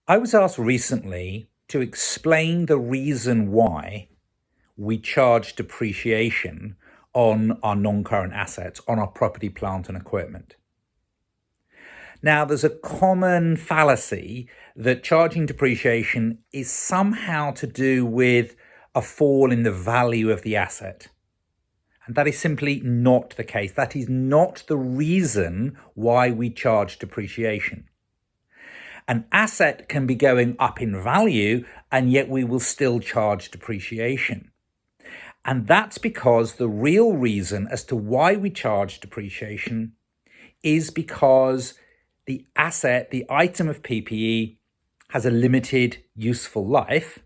I was asked recently to explain the reason why we charge depreciation on our non-current assets, on our property, plant and equipment. Now, there's a common fallacy that charging depreciation is somehow to do with a fall in the value of the asset. And that is simply not the case. That is not the reason why we charge depreciation. An asset can be going up in value, and yet we will still charge depreciation. And that's because the real reason as to why we charge depreciation is because the asset, the item of PPE, has a limited useful life,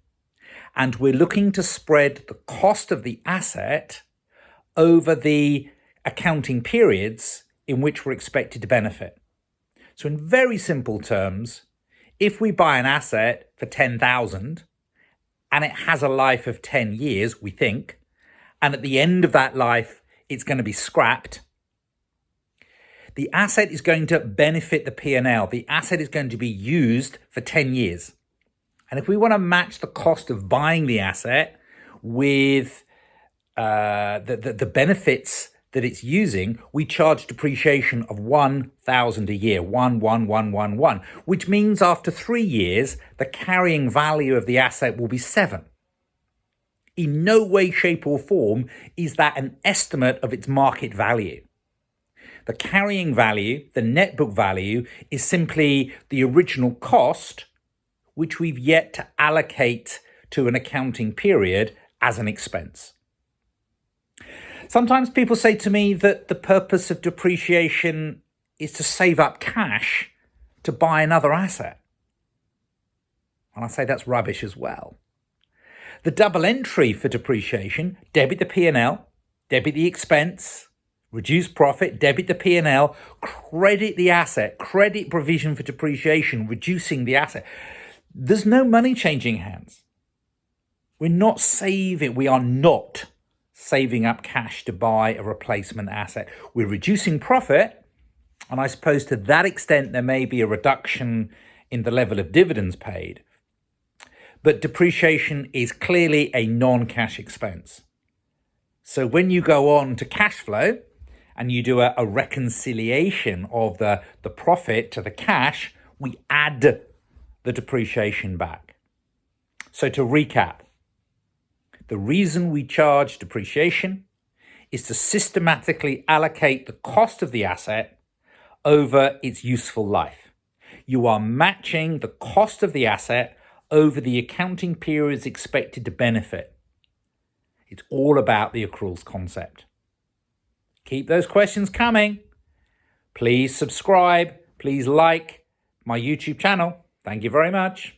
and we're looking to spread the cost of the asset over the accounting periods in which we're expected to benefit. So in very simple terms, if we buy an asset for 10,000 and it has a life of 10 years, we think, and at the end of that life, it's going to be scrapped, the asset is going to benefit the P&L. The asset is going to be used for 10 years. And if we want to match the cost of buying the asset with the benefits that it's using, we charge depreciation of 1,000 a year, 1,1,1,1,1, which means after 3 years, the carrying value of the asset will be 7. In no way, shape or form is that an estimate of its market value. The carrying value, the net book value, is simply the original cost, which we've yet to allocate to an accounting period as an expense. Sometimes people say to me that the purpose of depreciation is to save up cash to buy another asset. And I say that's rubbish as well. The double entry for depreciation, debit the P&L, debit the expense, reduce profit, debit the P&L, credit the asset, credit provision for depreciation, reducing the asset. There's no money changing hands. We are not saving up cash to buy a replacement asset. We're reducing profit, and I suppose to that extent there may be a reduction in the level of dividends paid. But depreciation is clearly a non-cash expense. So when you go on to cash flow and you do a reconciliation of the profit to the cash, we add the depreciation back. So to recap, the reason we charge depreciation is to systematically allocate the cost of the asset over its useful life. You are matching the cost of the asset over the accounting periods expected to benefit. It's all about the accruals concept. Keep those questions coming. Please subscribe. Please like my YouTube channel. Thank you very much.